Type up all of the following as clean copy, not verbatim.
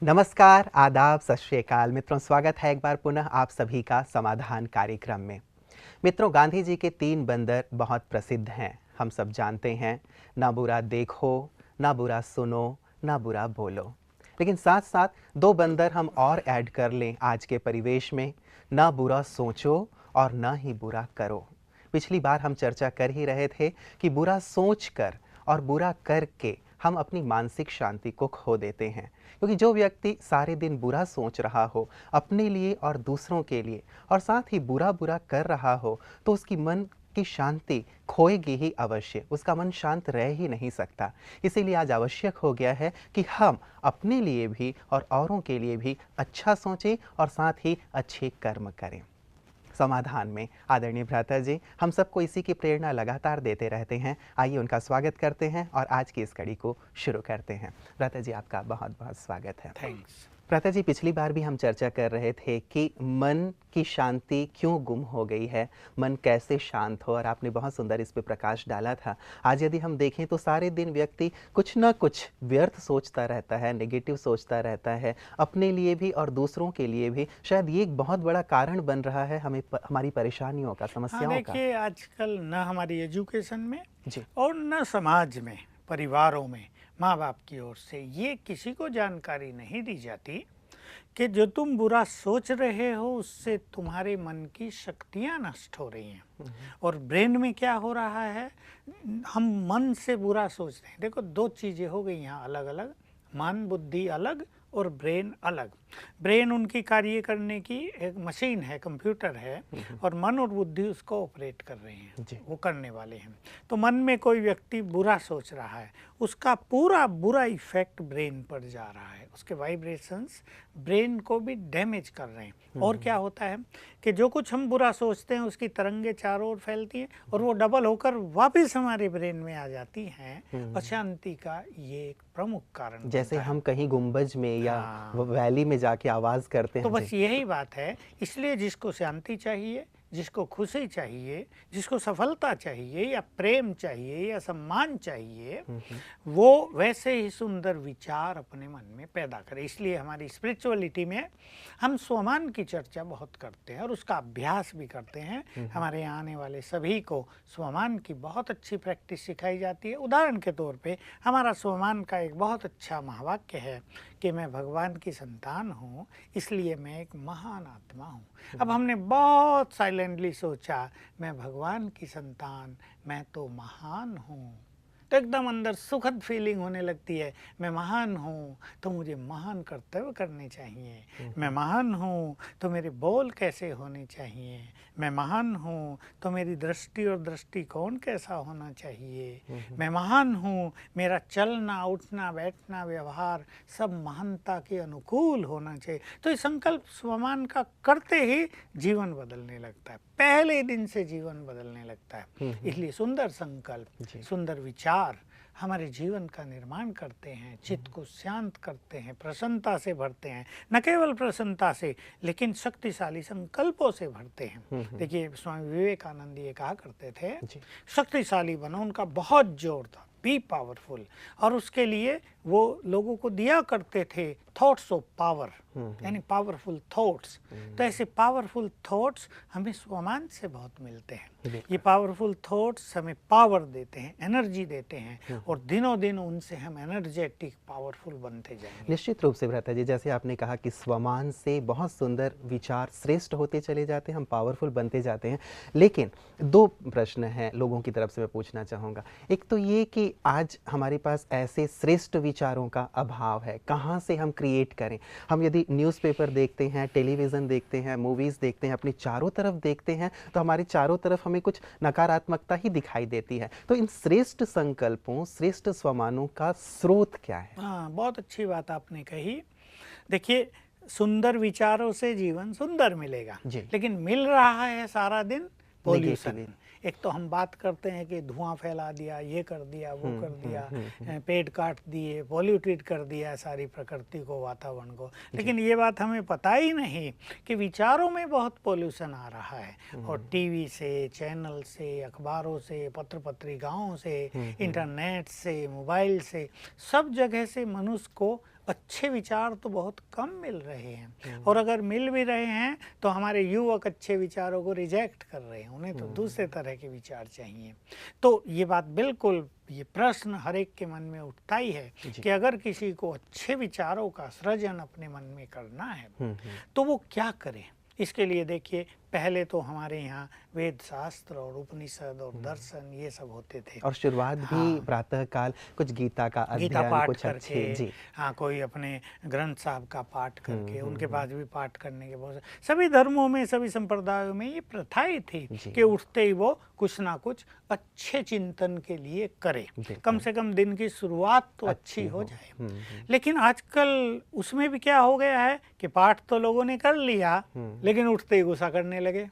नमस्कार, आदाब, सत श्री अकाल मित्रों, स्वागत है एक बार पुनः आप सभी का समाधान कार्यक्रम में। मित्रों, गांधी जी के 3 बंदर बहुत प्रसिद्ध हैं। हम सब जानते हैं, ना बुरा देखो, ना बुरा सुनो, ना बुरा बोलो। लेकिन साथ साथ 2 बंदर हम और ऐड कर लें आज के परिवेश में, ना बुरा सोचो और ना ही बुरा करो। पिछली बार हम चर्चा कर ही रहे थे कि बुरा सोचकर और बुरा करके हम अपनी मानसिक शांति को खो देते हैं, क्योंकि जो व्यक्ति सारे दिन बुरा सोच रहा हो अपने लिए और दूसरों के लिए, और साथ ही बुरा बुरा कर रहा हो, तो उसकी मन की शांति खोएगी ही अवश्य। उसका मन शांत रह ही नहीं सकता। इसीलिए आज आवश्यक हो गया है कि हम अपने लिए भी और औरों के लिए भी अच्छा सोचें और साथ ही अच्छे कर्म करें। समाधान में आदरणीय भ्राता जी हम सबको इसी की प्रेरणा लगातार देते रहते हैं। आइए उनका स्वागत करते हैं और आज की इस कड़ी को शुरू करते हैं। भ्राता जी, आपका बहुत बहुत स्वागत है। थैंक्स। भ्राता जी, पिछली बार भी हम चर्चा कर रहे थे कि मन की शांति क्यों गुम हो गई है, मन कैसे शांत हो, और आपने बहुत सुंदर इस पे प्रकाश डाला था। आज यदि हम देखें तो सारे दिन व्यक्ति कुछ ना कुछ व्यर्थ सोचता रहता है, नेगेटिव सोचता रहता है, अपने लिए भी और दूसरों के लिए भी। शायद ये एक बहुत बड़ा कारण बन रहा है हमारी परेशानियों का, हाँ, समस्याओं का। देखिए आजकल न हमारी एजुकेशन में जी। और न समाज में, परिवारों में, माँ बाप की ओर से ये किसी को जानकारी नहीं दी जाती कि जो तुम बुरा सोच रहे हो उससे तुम्हारे मन की शक्तियाँ नष्ट हो रही हैं। और ब्रेन में क्या हो रहा है, हम मन से बुरा सोचते हैं। देखो, 2 चीज़ें हो गई यहाँ अलग अलग, मन बुद्धि अलग और ब्रेन अलग। ब्रेन उनकी कार्य करने की एक मशीन है, कंप्यूटर है, और मन और बुद्धि उसको ऑपरेट कर रहे हैं, वो करने वाले हैं। तो मन में कोई व्यक्ति बुरा सोच रहा है, उसका पूरा बुरा इफेक्ट ब्रेन पर जा रहा है, उसके वाइब्रेशंस ब्रेन को भी डैमेज कर रहे हैं। और क्या होता है कि जो कुछ हम बुरा सोचते हैं उसकी तरंगे चारों ओर फैलती हैं और वो डबल होकर वापस हमारे ब्रेन में आ जाती हैं। अशांति का ये एक प्रमुख कारण जैसे बनता है। हम कहीं गुंबज में या हाँ। वैली में जाके आवाज करते तो हैं। बस यही बात है। इसलिए जिसको शांति चाहिए, जिसको खुशी चाहिए, जिसको सफलता चाहिए या प्रेम चाहिए या सम्मान चाहिए, वो वैसे ही सुंदर विचार अपने मन में पैदा करे। इसलिए हमारी स्पिरिचुअलिटी में हम स्वमान की चर्चा बहुत करते हैं और उसका अभ्यास भी करते हैं। हमारे यहाँ आने वाले सभी को स्वमान की बहुत अच्छी प्रैक्टिस सिखाई जाती है। उदाहरण के तौर पे हमारा स्वमान का एक बहुत अच्छा महावाक्य है कि मैं भगवान की संतान हूँ, इसलिए मैं एक महान आत्मा हूँ। अब हमने बहुत साइलेंटली सोचा, मैं भगवान की संतान, मैं तो महान हूँ, तो एकदम अंदर सुखद फीलिंग होने लगती है। मैं महान हूँ तो मुझे महान कर्तव्य करने चाहिए, मैं महान हूँ तो मेरे बोल कैसे होने चाहिए, मैं महान हूँ तो मेरी दृष्टि और दृष्टिकोण कैसा होना चाहिए, मैं महान हूँ, मेरा चलना उठना बैठना व्यवहार सब महानता के अनुकूल होना चाहिए। तो इस संकल्प स्वमान का करते ही जीवन बदलने लगता है, पहले दिन से जीवन बदलने लगता है। इसलिए सुंदर संकल्प, सुंदर विचार हमारे जीवन का निर्माण करते हैं, चित्त को शांत करते हैं, प्रसन्नता से भरते हैं। न केवल प्रसन्नता से, लेकिन शक्तिशाली संकल्पों से भरते हैं। देखिए, स्वामी विवेकानंद ये कहा करते थे, शक्तिशाली बनो, उनका बहुत जोर था, बी पावरफुल। और उसके लिए वो लोगों को दिया करते थे थॉट्स ऑफ पावर, यानी पावरफुल थॉट्स। तो ऐसे पावरफुल थॉट्स हमें स्वमान से बहुत मिलते हैं। ये पावरफुल थॉट्स हमें पावर देते हैं, एनर्जी देते हैं, और दिनों दिन उनसे हम एनर्जेटिक पावरफुल बनते जाएंगे। निश्चित रूप से भ्राता जी, जैसे आपने कहा कि स्वमान से बहुत सुंदर विचार श्रेष्ठ होते चले जाते हैं, हम पावरफुल बनते जाते हैं। लेकिन 2 प्रश्न हैं लोगों की तरफ से मैं पूछना चाहूँगा। एक तो ये कि आज हमारे पास ऐसे श्रेष्ठ विचारों का अभाव है, कहाँ से हम क्रिएट करें? हम यदि न्यूज़पेपर देखते हैं, टेलीविज़न देखते हैं, मूवीज़ देखते हैं, अपने चारों तरफ देखते हैं, तो हमारे चारों तरफ हमें कुछ नकारात्मकता ही दिखाई देती है। तो इन श्रेष्ठ संकल्पों, श्रेष्ठ स्वमानों का स्रोत क्या है? हाँ, बहुत अच्छी बात आपने कही। देखिए, सुंदर विचारों से जीवन सुंदर मिलेगा, लेकिन मिल रहा है सारा दिन पॉल्यूशन। एक तो हम बात करते हैं कि धुआं फैला दिया, ये कर दिया, वो कर दिया, पेड़ काट दिए, पॉल्यूटेड कर दिया सारी प्रकृति को, वातावरण को। लेकिन ये बात हमें पता ही नहीं कि विचारों में बहुत पॉल्यूशन आ रहा है। और टीवी से, चैनल से, अखबारों से, पत्र पत्रिकाओं से, इंटरनेट से, मोबाइल से, सब जगह से मनुष्य को अच्छे विचार तो बहुत कम मिल रहे हैं, और अगर मिल भी रहे हैं तो हमारे युवक अच्छे विचारों को रिजेक्ट कर रहे हैं, उन्हें तो दूसरे तरह के विचार चाहिए। तो ये बात बिल्कुल, ये प्रश्न हर एक के मन में उठता ही है कि अगर किसी को अच्छे विचारों का सृजन अपने मन में करना है तो वो क्या करे। इसके लिए देखिए, पहले तो हमारे यहाँ वेद शास्त्र और उपनिषद और दर्शन ये सब होते थे, और शुरुआत भी प्रातः काल कुछ गीता का गीता अध्ययन, पाठ कुछ अच्छे करके, हाँ, कोई अपने ग्रंथ साहब का पाठ करके, उनके पास भी पाठ करने के बहुत सभी धर्मों में, सभी संप्रदायों में ये प्रथाएं थी कि उठते ही वो कुछ ना कुछ अच्छे चिंतन के लिए करे, कम से कम दिन की शुरुआत तो अच्छी हो जाए। लेकिन आजकल उसमें भी क्या हो गया है कि पाठ तो लोगों ने कर लिया, लेकिन उठते ही गुस्सा करने लगे।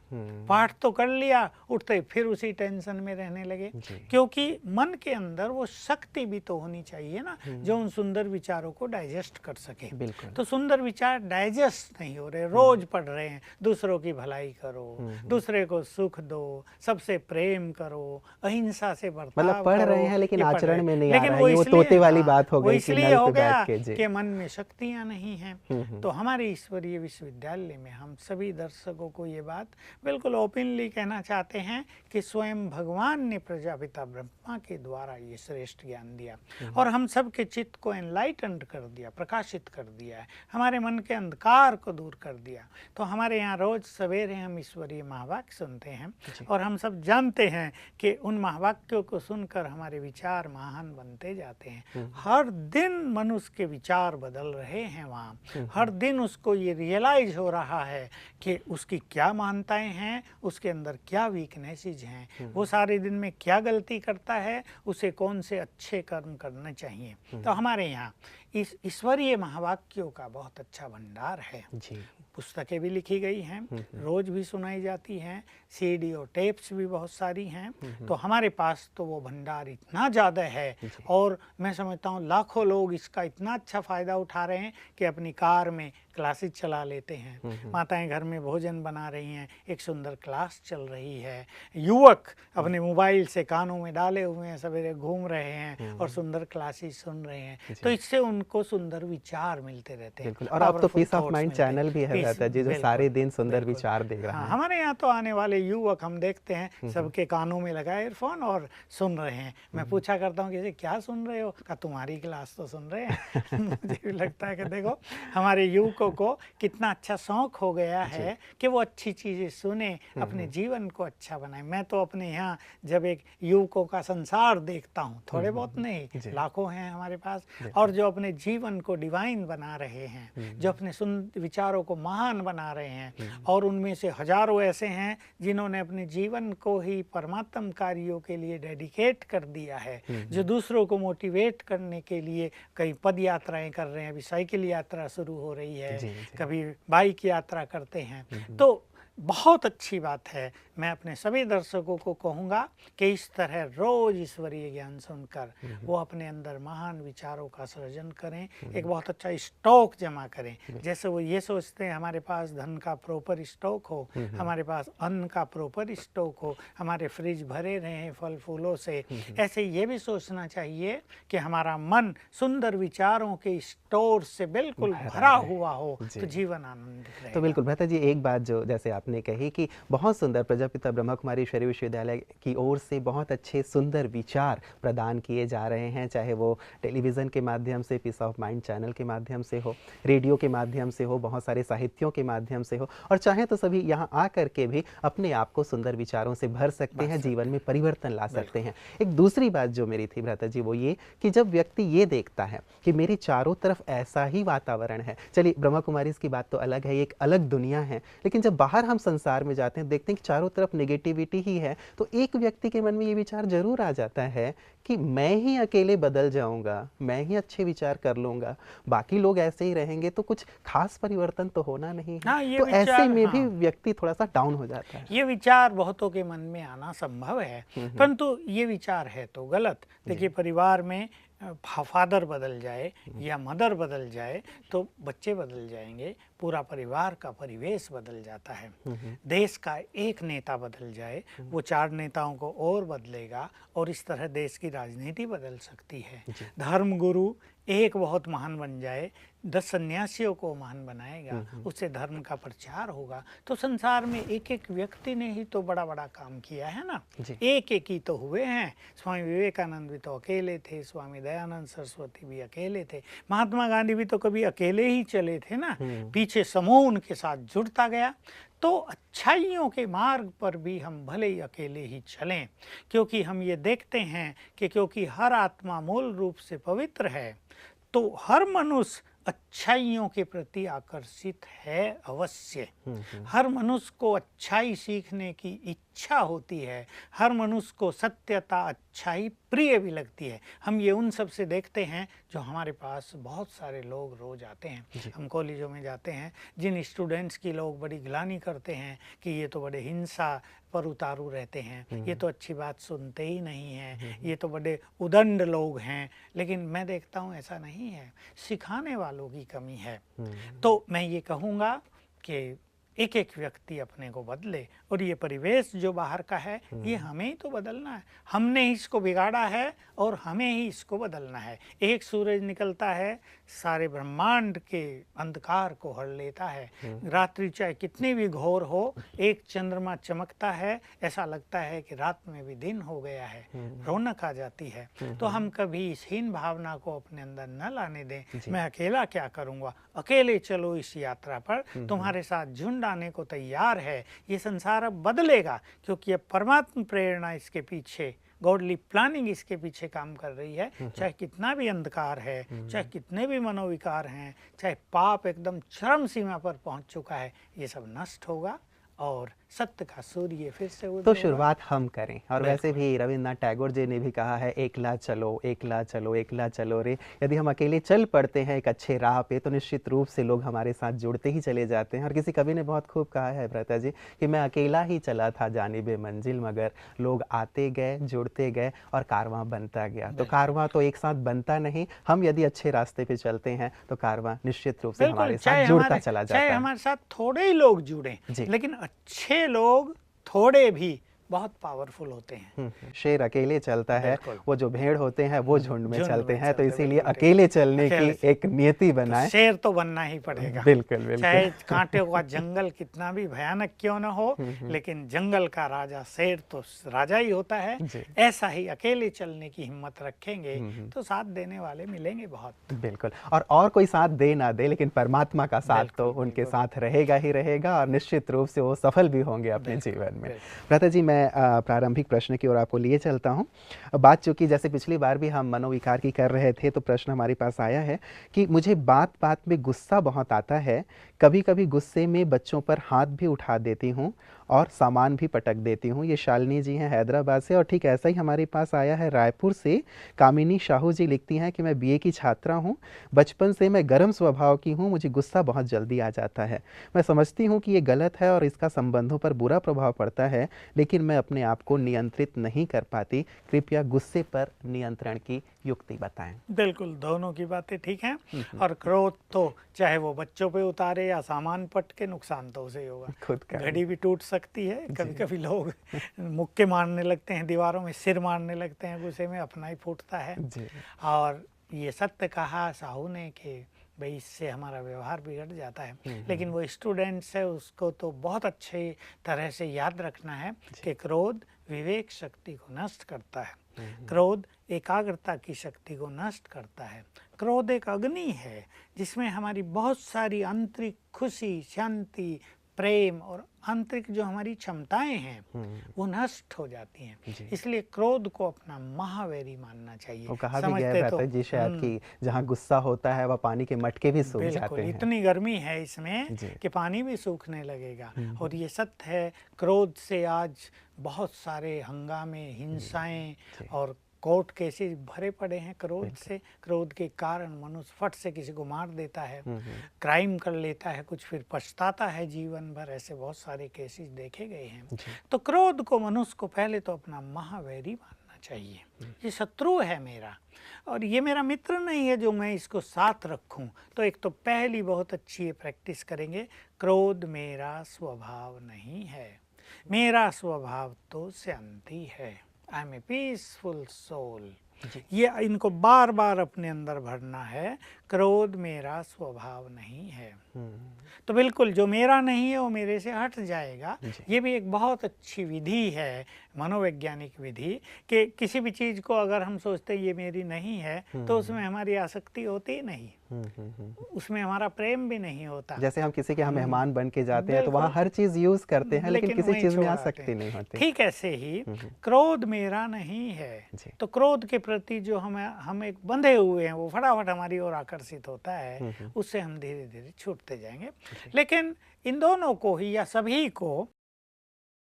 पाठ तो कर लिया, उठते ही फिर उसी टेंशन में रहने लगे, क्योंकि मन के अंदर वो शक्ति भी तो होनी चाहिए ना जो उन सुंदर विचारों को डाइजेस्ट कर सके। तो सुंदर विचार डाइजेस्ट नहीं हो रहे, रोज पढ़ रहे हैं, दूसरों की भलाई करो, दूसरे को सुख दो, सबसे प्रेम करो, अहिंसा से बर्ताव मतलब पढ़ करो, रहे हैं लेकिन ये पढ़ आचरण रहे में हैं। नहीं आ लेकिन रहा है, वो तोते वाली बात हो वो गई कि इसलिए नल हो पे गया बैठ के। कि मन में शक्तियां नहीं हैं। तो हमारे ईश्वरीय विश्वविद्यालय में हम सभी दर्शकों को ये बात बिल्कुल ओपनली कहना चाहते हैं कि स्वयं भगवान ने प्रजापिता ब्रह्मा के द्वारा ये श्रेष्ठ ज्ञान दिया और हम सबके चित्त को एनलाइटेंड कर दिया, प्रकाशित कर दिया है, हमारे मन के अंधकार को दूर कर दिया। तो हमारे यहाँ रोज सवेरे हम ईश्वरीय महावाक्य सुनते हैं और हम सब जानते हैं कि उन महावाक्यों को सुनकर हमारे विचार महान बनते जाते हैं। हर दिन मनुष्य के विचार बदल रहे हैं वहाँ, हर दिन उसको ये रियलाइज हो रहा है कि उसकी क्या मान्यताएं हैं, उसके अंदर क्या वीकनेसेस हैं, वो सारे दिन में क्या गलती करता है, उसे कौन से अच्छे कर्म करने चाहिए। तो हमारे यहाँ इस ईश्वरीय महावाक्यों का बहुत अच्छा भंडार है। पुस्तकें भी लिखी गई हैं, रोज भी सुनाई जाती हैं, सीडी और टेप्स भी बहुत सारी हैं। तो हमारे पास तो वो भंडार इतना ज़्यादा है और मैं समझता हूँ लाखों लोग इसका इतना अच्छा फ़ायदा उठा रहे हैं कि अपनी कार में क्लासेस चला लेते हैं, माताएं घर में भोजन बना रही हैं, एक सुंदर क्लास चल रही है, युवक अपने मोबाइल से कानों में डाले हुए हैं, सवेरे घूम रहे हैं और सुंदर क्लासेस सुन रहे हैं। तो इससे उनको सुंदर विचार मिलते रहते हैं। और अब तो पीस ऑफ माइंड चैनल भी है रहता है जी, जो सारे दिन सुंदर विचार दे रहा है। हमारे यहाँ तो आने वाले युवक हम देखते हैं सबके कानों में लगा ईयरफोन और सुन रहे हैं। मैं पूछा करता हूँ कि क्या सुन रहे हो, का तुम्हारी क्लास तो सुन रहे हैं। मुझे भी लगता है कि देखो हमारे युवकों को कितना अच्छा शौक हो गया है कि वो अच्छी चीजें सुने, अपने जीवन को अच्छा बनाए। मैं तो अपने यहाँ जब एक युवकों का संसार देखता हूँ, थोड़े बहुत नहीं, लाखों हैं हमारे पास, और जो अपने जीवन को डिवाइन बना रहे हैं, जो अपने विचारों को महान बना रहे हैं, और उनमें से हजारों ऐसे हैं जिन्होंने अपने जीवन को ही परमात्म कार्यों के लिए डेडिकेट कर दिया है, जो दूसरों को मोटिवेट करने के लिए कई पद यात्राएं कर रहे हैं। अभी साइकिल यात्रा शुरू हो रही है, कभी बाइक यात्रा करते हैं। तो बहुत अच्छी बात है। मैं अपने सभी दर्शकों को कहूँगा कि इस तरह रोज ईश्वरीय ज्ञान सुनकर वो अपने अंदर महान विचारों का सृजन करें, एक बहुत अच्छा स्टॉक जमा करें। जैसे वो ये सोचते हैं हमारे पास धन का प्रॉपर स्टॉक हो, हमारे पास अन्न का प्रॉपर स्टॉक हो, हमारे फ्रिज भरे रहें फल फूलों से, ऐसे ये भी सोचना चाहिए कि हमारा मन सुंदर विचारों के स्टोर से बिल्कुल भरा हुआ हो, तो जीवन आनंदित रहेगा। तो बिल्कुल भ्राता जी, एक बात जो जैसे आपने कही कि बहुत सुंदर प्रजापिता ब्रह्मा कुमारी ईश्वरीय विश्वविद्यालय की ओर से बहुत अच्छे सुंदर विचार प्रदान किए जा रहे हैं, चाहे वो टेलीविज़न के माध्यम से, पीस ऑफ माइंड चैनल के माध्यम से हो, रेडियो के माध्यम से हो, बहुत सारे साहित्यों के माध्यम से हो, और चाहे तो सभी यहाँ आ करके भी अपने आप को सुंदर विचारों से भर सकते हैं, जीवन में परिवर्तन ला सकते हैं। एक दूसरी बात जो मेरी थी भ्राता जी, वो ये कि जब व्यक्ति ये देखता है कि मेरी चारों तरफ ऐसा ही वातावरण है, चलिए ब्रह्मा कुमारी की बात तो अलग है, एक अलग दुनिया है, लेकिन जब बाहर हम संसार में जाते हैं, देखते हैं कि चारों तरफ नेगेटिविटी ही है, तो एक व्यक्ति के मन में ये विचार जरूर आ जाता है कि मैं ही अकेले बदल जाऊंगा, मैं ही अच्छे विचार कर लूंगा, बाकी लोग ऐसे ही रहेंगे तो कुछ खास परिवर्तन तो होना नहीं है। तो ऐसे में भी व्यक्ति थोड़ा सा डाउन हो जाता है। ये विचार बहुतों के मन में आना संभव है, परंतु ये विचार है तो गलत। देखिए, परिवार में फादर बदल जाए या मदर बदल जाए तो बच्चे बदल जाएंगे, पूरा परिवार का परिवेश बदल जाता है। देश का एक नेता बदल जाए, वो 4 नेताओं को और बदलेगा और इस तरह देश की राजनीति बदल सकती है। धर्म गुरु एक बहुत महान बन जाए, 10 सन्यासियों को महान बनाएगा, उससे धर्म का प्रचार होगा। तो संसार में एक एक व्यक्ति ने ही तो बड़ा बड़ा काम किया है ना, एक एक ही तो हुए हैं। स्वामी विवेकानंद भी तो अकेले थे, स्वामी दयानंद सरस्वती भी अकेले थे, महात्मा गांधी भी तो कभी अकेले ही चले थे ना, पीछे समूह उनके साथ जुड़ता गया। तो अच्छाइयों के मार्ग पर भी हम भले ही अकेले ही चलें, क्योंकि हम ये देखते हैं कि क्योंकि हर आत्मा मूल रूप से पवित्र है, तो हर मनुष्य अच्छाइयों के प्रति आकर्षित है अवश्य। हर मनुष्य को अच्छाई सीखने की इच्छा होती है, हर मनुष्य को सत्यता अच्छाई प्रिय भी लगती है। हम ये उन सब से देखते हैं जो हमारे पास बहुत सारे लोग रोज आते हैं। हम कॉलेजों में जाते हैं, जिन स्टूडेंट्स की लोग बड़ी गिलानी करते हैं कि ये तो बड़े हिंसा पर उतारू रहते हैं, ये तो अच्छी बात सुनते ही नहीं हैं, ये तो बड़े उदंड लोग हैं, लेकिन मैं देखता हूँ ऐसा नहीं है, सिखाने वालों की कमी है। तो मैं ये कहूँगा कि एक एक व्यक्ति अपने को बदले, और ये परिवेश जो बाहर का है ये हमें ही तो बदलना है। हमने ही इसको बिगाड़ा है और हमें ही इसको बदलना है। एक सूरज निकलता है, सारे ब्रह्मांड के अंधकार को हर लेता है। रात्रि चाहे कितनी भी घोर हो, एक चंद्रमा चमकता है, ऐसा लगता है कि रात में भी दिन हो गया है, रौनक आ जाती है। तो हम कभी इस हीन भावना को अपने अंदर न लाने दें, मैं अकेला क्या करूँगा। अकेले चलो इस यात्रा पर, तुम्हारे साथ झुंड आने को तैयार है। ये संसार अब बदलेगा, क्योंकि अब परमात्मा प्रेरणा इसके पीछे, गॉडली प्लानिंग इसके पीछे काम कर रही है। चाहे कितना भी अंधकार है, चाहे कितने भी मनोविकार हैं, चाहे पाप एकदम चरम सीमा पर पहुंच चुका है, ये सब नष्ट होगा और सत्य का सूर्य फिर से उदय तो शुरुआत हम करें। और वैसे भी रविन्द्रनाथ टैगोर जी ने भी कहा है, एकला चलो एकला चलो एकला चलो रे। यदि हम अकेले चल पड़ते हैं एक अच्छे राह पे, तो निश्चित रूप से लोग हमारे साथ जुड़ते ही चले जाते हैं। और किसी कवि ने बहुत खूब कहा है भ्राता जी कि मैं अकेला ही चला था जानिबे मंजिल, मगर लोग आते गए जुड़ते गए और कारवां बनता गया। तो कारवां तो एक साथ बनता नहीं, हम यदि अच्छे रास्ते पे चलते हैं तो कारवां निश्चित रूप से हमारे साथ जुड़ता चला जाता है। चाहे हमारे साथ थोड़े ही लोग जुड़े, लेकिन अच्छे लोग थोड़े भी बहुत पावरफुल होते हैं। शेर अकेले चलता है, वो जो भेड़ होते हैं वो झुंड में चलते हैं। तो इसीलिए अकेले चलने की एक नियति बनाए। शेर तो बनना ही पड़ेगा, बिल्कुल बिल्कुल। चाहे कांटे का जंगल कितना भी भयानक क्यों न हो, लेकिन जंगल का राजा शेर तो राजा ही होता है। ऐसा ही अकेले चलने की हिम्मत रखेंगे तो साथ देने वाले मिलेंगे बहुत। बिल्कुल। और कोई साथ दे ना दे, लेकिन परमात्मा का साथ तो उनके साथ रहेगा ही रहेगा, और निश्चित रूप से वो सफल भी होंगे अपने जीवन में। भ्राता जी, मैं प्रारंभिक प्रश्न की ओर आपको लिए चलता हूं। बात चूंकि जैसे पिछली बार भी हम मनोविकार की कर रहे थे, तो प्रश्न हमारे पास आया है कि मुझे बात बात में गुस्सा बहुत आता है, कभी कभी गुस्से में बच्चों पर हाथ भी उठा देती हूँ और सामान भी पटक देती हूँ। ये शालिनी जी हैं हैदराबाद से। और ठीक ऐसा ही हमारे पास आया है रायपुर से, कामिनी शाहू जी लिखती हैं कि मैं बीए की छात्रा हूँ, बचपन से मैं गर्म स्वभाव की हूँ, मुझे गुस्सा बहुत जल्दी आ जाता है। मैं समझती हूँ कि ये गलत है और इसका संबंधों पर बुरा प्रभाव पड़ता है, लेकिन मैं अपने आप को नियंत्रित नहीं कर पाती। कृपया गुस्से पर नियंत्रण की युक्ति बताएं। बिल्कुल, दोनों की बातें ठीक हैं। और क्रोध तो चाहे वो बच्चों पे उतारे या सामान पट के, नुकसान तो उसे होगा। खुद का घड़ी भी टूट सकती है। कभी कभी लोग मुक्के मारने लगते हैं, दीवारों में सिर मारने लगते हैं, गुस्से में अपना ही फूटता है। और ये सत्य कहा साहू ने कि भाई इससे हमारा व्यवहार बिगड़ जाता है। लेकिन वो स्टूडेंट्स है, उसको तो बहुत अच्छे तरह से याद रखना है कि क्रोध विवेक शक्ति को नष्ट करता है, क्रोध एकाग्रता की शक्ति को नष्ट करता है। क्रोध एक अग्नि है जिसमें हमारी बहुत सारी आंतरिक खुशी, शांति, प्रेम और आंतरिक जो हमारी क्षमताएं हैं वो नष्ट हो जाती हैं। इसलिए क्रोध को अपना महावैरी मानना चाहिए। वो कहा भी गया है जी शायद कि जहाँ गुस्सा होता है वह पानी के मटके भी सूख जाते हैं। इतनी गर्मी है इसमें कि पानी भी सूखने लगेगा। और ये सत्य है, क्रोध से आज बहुत सारे हंगामे, हिंसाएं और कोर्ट केसेस भरे पड़े हैं क्रोध से। क्रोध के कारण मनुष्य फट से किसी को मार देता है, क्राइम कर लेता है कुछ, फिर पछताता है जीवन भर। ऐसे बहुत सारे केसेस देखे गए हैं। तो क्रोध को मनुष्य को पहले तो अपना महावैरी मानना चाहिए। ये शत्रु है मेरा और ये मेरा मित्र नहीं है जो मैं इसको साथ रखूं। तो एक तो पहली बहुत अच्छी प्रैक्टिस करेंगे, क्रोध मेरा स्वभाव नहीं है, मेरा स्वभाव तो शांति है। I am a peaceful soul. ये इनको बार बार अपने अंदर भरना है, क्रोध मेरा स्वभाव नहीं है। तो बिल्कुल जो मेरा नहीं है वो मेरे से हट जाएगा। ये भी एक बहुत अच्छी विधि है, मनोवैज्ञानिक विधि, कि किसी भी चीज़ को अगर हम सोचते हैं ये मेरी नहीं है तो उसमें हमारी आसक्ति होती नहीं, उसमें हमारा प्रेम भी नहीं होता। जैसे हम किसी के यहाँ मेहमान बन के जाते हैं तो वहाँ हर चीज़ यूज़ करते हैं लेकिन किसी चीज़ में आसक्ति नहीं होती। ठीक ऐसे ही क्रोध मेरा नहीं है, तो क्रोध के प्रति जो हम एक बंधे हुए हैं वो फटाफट हमारी ओर आकर्षित होता है, उससे हम धीरे धीरे छूटते जाएंगे। लेकिन इन दोनों को ही या सभी को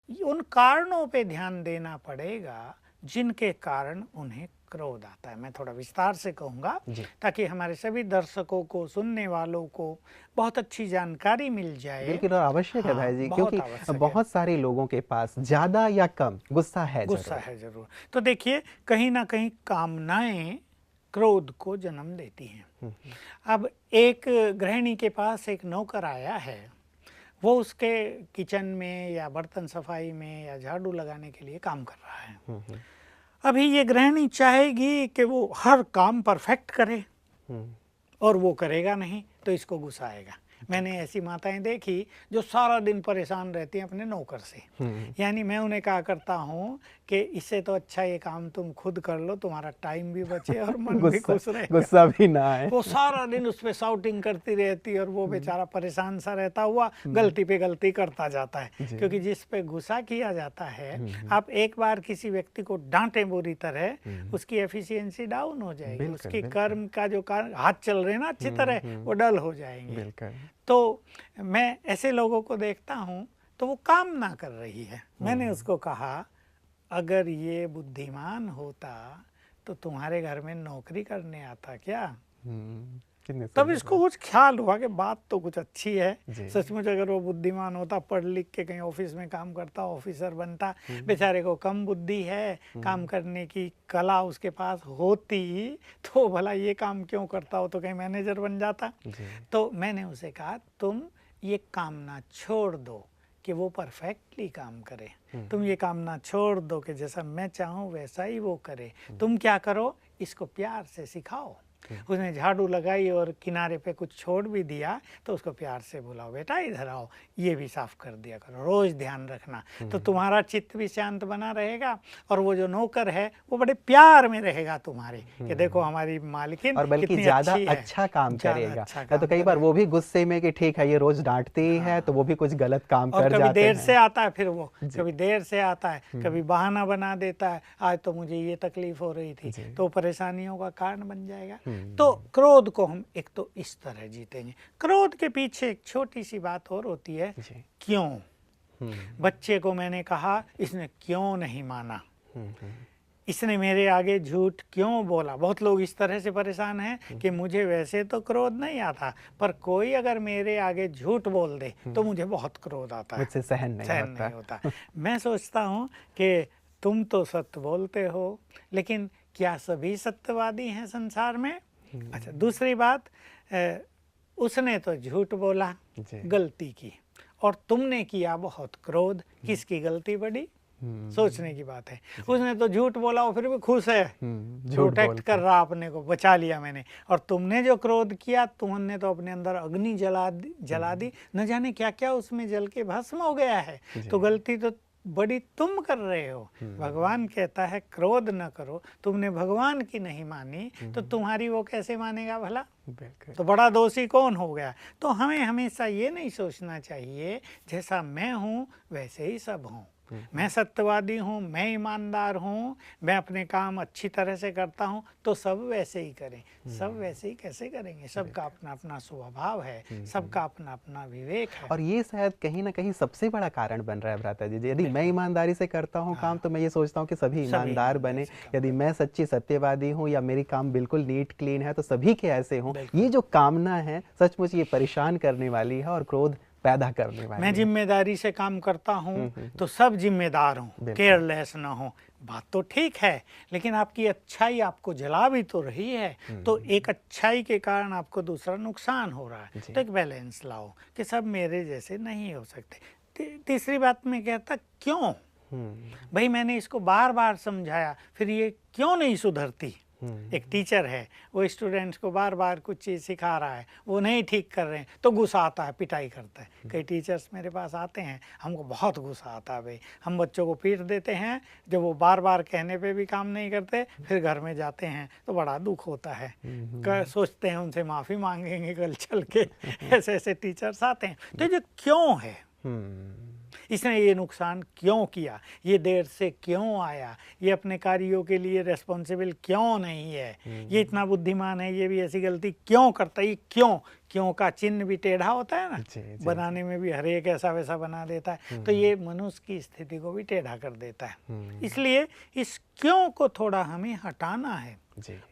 उन कारणों पे ध्यान देना पड़ेगा जिनके कारण उन्हें क्रोध आता है। मैं थोड़ा विस्तार से कहूँगा ताकि हमारे सभी दर्शकों को, सुनने वालों को बहुत अच्छी जानकारी मिल जाए। बिल्कुल, और आवश्यक है भाई जी, क्योंकि बहुत सारे लोगों के पास ज़्यादा या कम गुस्सा है जरूर। तो देखिए, कहीं ना कहीं कामनाएं क्रोध को जन्म देती हैं। अब एक गृहिणी के पास एक नौकर आया है, वो उसके किचन में या बर्तन सफाई में या झाड़ू लगाने के लिए काम कर रहा है। अभी ये गृहिणी चाहेगी कि वो हर काम परफेक्ट करे और वो करेगा नहीं तो इसको गुस्सा आएगा। मैंने ऐसी माताएं देखी जो सारा दिन परेशान रहती हैं अपने नौकर से। यानी मैं उन्हें कहा करता हूँ कि इससे तो अच्छा ये काम तुम खुद कर लो, तुम्हारा टाइम भी बचे और मन भी खुश रहे, गुस्सा भी ना आए। वो सारा दिन उस पर शाउटिंग करती रहती और वो बेचारा परेशान सा रहता हुआ गलती पे गलती करता जाता है। क्योंकि जिस पे गुस्सा किया जाता है, आप एक बार किसी व्यक्ति को डांटे बुरी तरह, उसकी एफिशिएंसी डाउन हो जाएगी, उसकी कर्म का जो हाथ चल रहे ना अच्छी तरह वो डल हो जाएंगे। तो मैं ऐसे लोगों को देखता हूँ तो वो काम ना कर रही है। मैंने उसको कहा, अगर ये बुद्धिमान होता तो तुम्हारे घर में नौकरी करने आता क्या? तब इसको कुछ ख्याल हुआ कि बात तो कुछ अच्छी है। सचमुच अगर वो बुद्धिमान होता, पढ़ लिख के कहीं ऑफिस में काम करता, ऑफिसर बनता, बेचारे को कम बुद्धि है, काम करने की कला उसके पास होती तो भला ये काम क्यों करता हो, तो कहीं मैनेजर बन जाता। तो मैंने उसे कहा, तुम ये कामना छोड़ दो कि वो परफेक्टली काम करे, तुम ये कामना छोड़ दो कि जैसा मैं चाहूँ वैसा ही वो करे। तुम क्या करो, इसको प्यार से सिखाओ। उसने झाड़ू लगाई और किनारे पे कुछ छोड़ भी दिया तो उसको प्यार से बुलाओ, बेटा इधर आओ, ये भी साफ कर दिया करो, रोज ध्यान रखना। तो तुम्हारा चित्त भी शांत बना रहेगा और वो जो नौकर है वो बड़े प्यार में रहेगा तुम्हारे, कि देखो हमारी मालकिन, और बल्कि ज्यादा अच्छा काम करेगा। तो कई बार वो भी गुस्से में कि ठीक है ये रोज डांटती है तो वो भी कुछ गलत काम कर जाते हैं। कभी देर से आता है, फिर वो कभी देर से आता है, कभी बहाना बना देता है, आज तो मुझे ये तकलीफ हो रही थी, तो परेशानियों का कारण बन जाएगा। तो क्रोध को हम एक तो इस तरह जीतेंगे। क्रोध के पीछे एक छोटी सी बात और होती है, क्यों। बच्चे को मैंने कहा, इसने क्यों नहीं माना, इसने मेरे आगे झूठ क्यों बोला। बहुत लोग इस तरह से परेशान हैं कि मुझे वैसे तो क्रोध नहीं आता, पर कोई अगर मेरे आगे झूठ बोल दे तो मुझे बहुत क्रोध आता है, मुझसे सहन नहीं होता। मैं सोचता हूँ कि तुम तो सत्य बोलते हो, लेकिन क्या सभी सत्यवादी हैं संसार में? अच्छा, दूसरी बात, उसने तो झूठ बोला, गलती की, और तुमने किया बहुत क्रोध, किसकी गलती बड़ी? सोचने की बात है। उसने तो झूठ बोला और फिर भी खुश है, प्रोटेक्ट कर रहा, अपने को बचा लिया मैंने। और तुमने जो क्रोध किया, तुमने तो अपने अंदर अग्नि जला दी, न जाने क्या क्या उसमें जल के भस्म हो गया है। तो गलती तो बड़ी तुम कर रहे हो। भगवान कहता है क्रोध न करो, तुमने भगवान की नहीं मानी तो तुम्हारी वो कैसे मानेगा भला? तो बड़ा दोषी कौन हो गया? तो हमें हमेशा ये नहीं सोचना चाहिए जैसा मैं हूँ वैसे ही सब हों। मैं सत्यवादी हूँ, मैं ईमानदार हूँ, मैं अपने काम अच्छी तरह से करता हूँ, तो सब वैसे ही करें। सब वैसे ही कैसे करेंगे? सबका अपना अपना स्वभाव है, सबका अपना अपना विवेक है। और ये शायद कहीं ना कहीं सबसे बड़ा कारण बन रहा है भ्राता जी। यदि मैं ईमानदारी से करता हूँ काम, तो मैं ये सोचता हूँ कि सभी ईमानदार बने। यदि मैं सच्ची सत्यवादी हूँ या मेरी काम बिल्कुल नीट क्लीन है, तो सभी के ऐसे हों। ये जो कामना है सचमुच ये परेशान करने वाली है और क्रोध पैदा करने वाली। मैं जिम्मेदारी से काम करता हूँ तो सब जिम्मेदार हों, केयरलेस ना हो। बात तो ठीक है, लेकिन आपकी अच्छाई आपको जला भी तो रही है। तो एक अच्छाई के कारण आपको दूसरा नुकसान हो रहा है। तो एक बैलेंस लाओ कि सब मेरे जैसे नहीं हो सकते। तीसरी बात में कहता क्यों, भाई मैंने इसको बार बार समझाया, फिर ये क्यों नहीं सुधरती। एक टीचर है, वो स्टूडेंट्स को बार बार कुछ चीज़ सिखा रहा है, वो नहीं ठीक कर रहे हैं तो गुस्सा आता है, पिटाई करता है। कई टीचर्स मेरे पास आते हैं, हमको बहुत गुस्सा आता है भाई, हम बच्चों को पीट देते हैं, जब वो बार बार कहने पे भी काम नहीं करते, फिर घर में जाते हैं तो बड़ा दुख होता है। सोचते हैं उनसे माफ़ी मांगेंगे कल चल के। ऐसे ऐसे टीचर्स आते हैं। तो ये क्यों है, इसने ये नुकसान क्यों किया, ये देर से क्यों आया, ये अपने कार्यों के लिए रिस्पॉन्सिबल क्यों नहीं है, ये इतना बुद्धिमान है, ये भी ऐसी गलती क्यों करता है। ये क्यों का चिन्ह भी टेढ़ा होता है ना, बनाने में भी हर एक ऐसा वैसा बना देता है। तो ये मनुष्य की स्थिति को भी टेढ़ा कर देता है। इसलिए इस क्यों को थोड़ा हमें हटाना है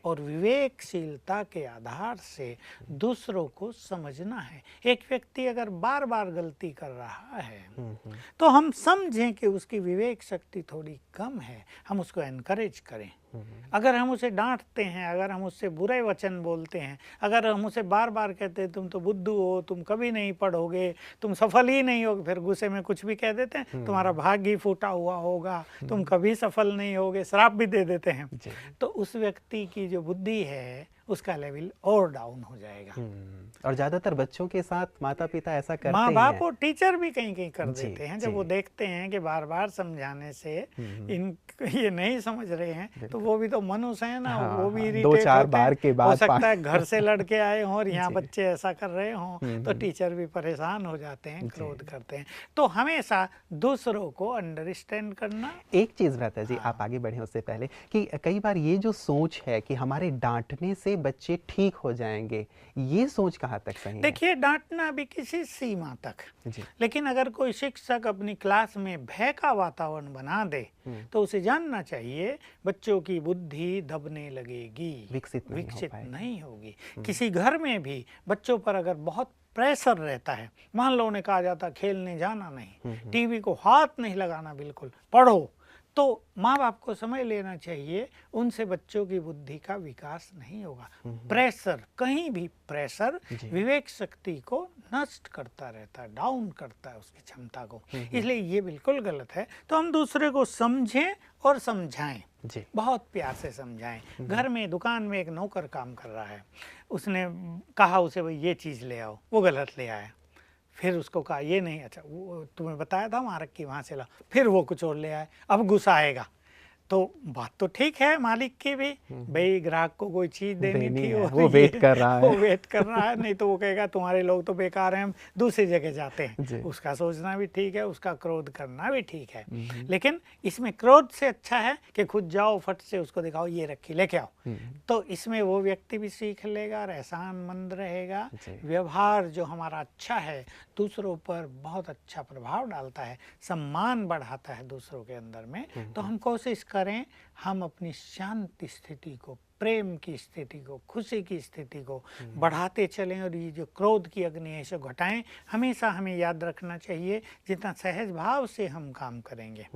और विवेकशीलता के आधार से दूसरों को समझना है। एक व्यक्ति अगर बार बार गलती कर रहा है तो हम समझें कि उसकी विवेक शक्ति थोड़ी कम है, हम उसको एनकरेज करें। अगर हम उसे डांटते हैं, अगर हम उससे बुरे वचन बोलते हैं, अगर हम उसे बार बार कहते हैं तुम तो बुद्धू हो, तुम कभी नहीं पढ़ोगे, तुम सफल ही नहीं होगे, फिर गुस्से में कुछ भी कह देते हैं, तुम्हारा भाग्य ही फूटा हुआ होगा, तुम कभी सफल नहीं होगे, श्राप भी दे देते हैं, तो उस व्यक्ति की जो बुद्धि है उसका लेवल और डाउन हो जाएगा। और ज्यादातर बच्चों के साथ माता पिता ऐसा करते हैं, माँ बाप और टीचर भी कहीं कहीं कर देते हैं। जब वो देखते हैं कि बार बार समझाने से ये नहीं समझ रहे हैं, तो वो भी तो मनुष्य है ना, वो भी इरिटेट दो चार बार के बाद हो सकता है घर से लड़के आए हों और यहाँ बच्चे ऐसा कर रहे हों, तो टीचर भी परेशान हो जाते हैं, क्रोध करते हैं। तो हमेशा दूसरों को अंडरस्टैंड करना। एक चीज भ्राता जी, आप आगे बढ़े उससे पहले, कि कई बार ये जो सोच है कि हमारे डांटने से बच्चे ठीक हो जाएंगे, ये सोच कहाँ तक सही है? देखिए, डांटना भी किसी सीमा तक, लेकिन अगर कोई शिक्षक अपनी क्लास में भय का वातावरण बना दे तो उसे जानना चाहिए बच्चों की बुद्धि दबने लगेगी, विकसित नहीं होगी। किसी घर में भी बच्चों पर अगर बहुत प्रेशर रहता है, मान लो उन्हें कहा जाता खेलने जाना नहीं, टीवी को हाथ नहीं लगाना, बिल्कुल पढ़ो, तो माँ बाप को समझ लेना चाहिए उनसे बच्चों की बुद्धि का विकास नहीं होगा। प्रेशर, कहीं भी प्रेशर विवेक शक्ति को नष्ट करता रहता है, डाउन करता है उसकी क्षमता को। इसलिए ये बिल्कुल गलत है। तो हम दूसरे को समझें और समझाएं, बहुत प्यार से समझाएं। घर में, दुकान में एक नौकर काम कर रहा है, उसने कहा उसे भाई ये चीज़ ले आओ, वो गलत ले आया। फिर उसको कहा ये नहीं, अच्छा वो तुम्हें बताया था वहाँ रख के वहाँ से ला, फिर वो कुछ और ले आए। अब गुस्सा आएगा, तो बात तो ठीक है मालिक की भी, भाई ग्राहक को कोई चीज़ देनी थी, वो वेट कर रहा है, वो वेट कर रहा है, नहीं तो वो कहेगा तुम्हारे लोग तो बेकार हैं, हम दूसरी जगह जाते हैं। उसका सोचना भी ठीक है, उसका क्रोध करना भी ठीक है, लेकिन इसमें क्रोध से अच्छा है कि खुद जाओ, फट से उसको दिखाओ ये रखी लेके आओ। तो इसमें वो व्यक्ति भी सीख लेगा, एहसानमंद रहेगा। व्यवहार जो हमारा अच्छा है दूसरों पर बहुत अच्छा प्रभाव डालता है, सम्मान बढ़ाता है दूसरों के अंदर में। तो हम कोशिश करें हम अपनी शांति स्थिति को, प्रेम की स्थिति को, खुशी की स्थिति को बढ़ाते चलें और ये जो क्रोध की अग्नि है इसे घटाएं। हमेशा हमें याद रखना चाहिए जितना सहज भाव से हम काम करेंगे,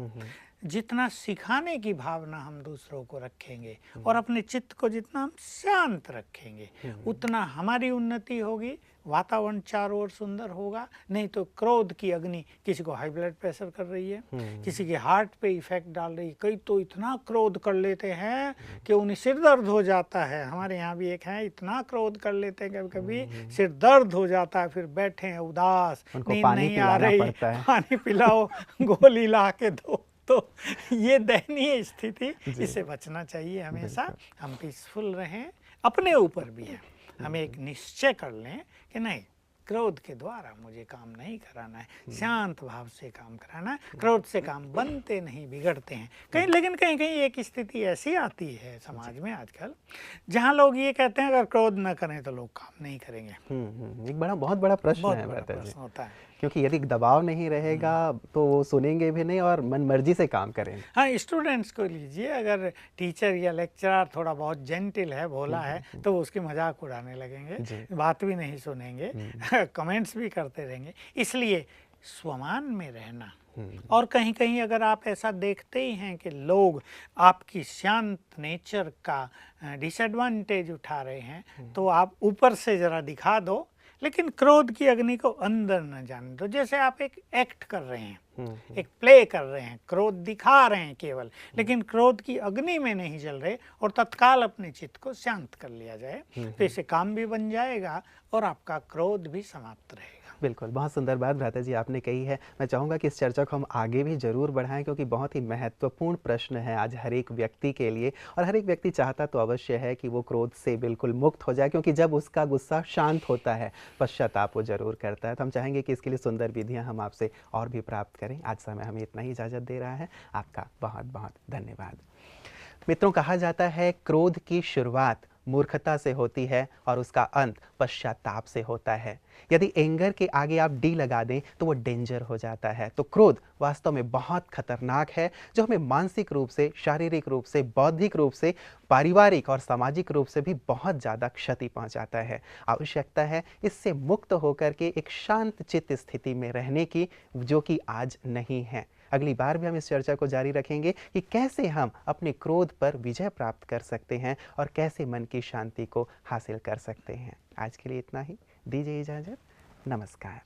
जितना सिखाने की भावना हम दूसरों को रखेंगे और अपने चित्त को जितना हम शांत रखेंगे, उतना हमारी उन्नति होगी, वातावरण चारों ओर सुंदर होगा। नहीं तो क्रोध की अग्नि किसी को हाई ब्लड प्रेशर कर रही है, किसी के हार्ट पे इफेक्ट डाल रही है। कई तो इतना क्रोध कर लेते हैं कि उन्हें सिर दर्द हो जाता है। हमारे यहाँ भी एक है, इतना क्रोध कर लेते हैं कभी कभी सिर दर्द हो जाता है, फिर बैठे हैं उदास, नींद नहीं आ रही, पानी पिलाओ, गोली ला के दो। तो ये दयनीय स्थिति, इससे बचना चाहिए हमेशा। हम पीसफुल रहें, अपने ऊपर भी है, हमें एक निश्चय कर लें कि नहीं, क्रोध के द्वारा मुझे काम नहीं कराना है, शांत भाव से काम कराना है। क्रोध से काम बनते नहीं, बिगड़ते हैं कहीं। लेकिन कहीं कहीं एक स्थिति ऐसी आती है समाज में आजकल जहाँ लोग ये कहते हैं अगर क्रोध न करें तो लोग काम नहीं करेंगे। एक बहुत बड़ा प्रश्न होता है, क्योंकि यदि दबाव नहीं रहेगा तो वो सुनेंगे भी नहीं और मन मर्जी से काम करेंगे। हाँ, स्टूडेंट्स को लीजिए, अगर टीचर या लेक्चरर थोड़ा बहुत जेंटिल है, भोला है, तो वो उसकी मजाक उड़ाने लगेंगे, बात भी नहीं सुनेंगे, कमेंट्स भी करते रहेंगे। इसलिए स्वमान में रहना, और कहीं कहीं अगर आप ऐसा देखते ही हैं कि लोग आपकी शांत नेचर का डिसएडवांटेज उठा रहे हैं, तो आप ऊपर से ज़रा दिखा दो, लेकिन क्रोध की अग्नि को अंदर न जाने दो। जैसे आप एक एक्ट कर रहे हैं, एक प्ले कर रहे हैं, क्रोध दिखा रहे हैं केवल, लेकिन क्रोध की अग्नि में नहीं जल रहे, और तत्काल अपने चित्त को शांत कर लिया जाए, तो इससे काम भी बन जाएगा और आपका क्रोध भी समाप्त रहेगा। बिल्कुल, बहुत सुंदर बात भ्राता जी आपने कही है। मैं चाहूँगा कि इस चर्चा को हम आगे भी ज़रूर बढ़ाएँ, क्योंकि बहुत ही महत्वपूर्ण प्रश्न है आज हर एक व्यक्ति के लिए, और हर एक व्यक्ति चाहता तो अवश्य है कि वो क्रोध से बिल्कुल मुक्त हो जाए, क्योंकि जब उसका गुस्सा शांत होता है, पश्चाताप वो ज़रूर करता है। तो हम चाहेंगे कि इसके लिए सुंदर विधियाँ हम आपसे और भी प्राप्त करें। आज समय हमें इतना ही इजाज़त दे रहा है। आपका बहुत बहुत धन्यवाद। मित्रों, कहा जाता है क्रोध की शुरुआत मूर्खता से होती है और उसका अंत पश्चाताप से होता है। यदि एंगर के आगे आप डी लगा दें तो वो डेंजर हो जाता है। तो क्रोध वास्तव में बहुत खतरनाक है, जो हमें मानसिक रूप से, शारीरिक रूप से, बौद्धिक रूप से, पारिवारिक और सामाजिक रूप से भी बहुत ज़्यादा क्षति पहुंचाता है। आवश्यकता है इससे मुक्त होकर के एक शांत चित्त स्थिति में रहने की, जो कि आज नहीं है। अगली बार भी हम इस चर्चा को जारी रखेंगे कि कैसे हम अपने क्रोध पर विजय प्राप्त कर सकते हैं और कैसे मन की शांति को हासिल कर सकते हैं। आज के लिए इतना ही, दीजिए इजाज़त। नमस्कार।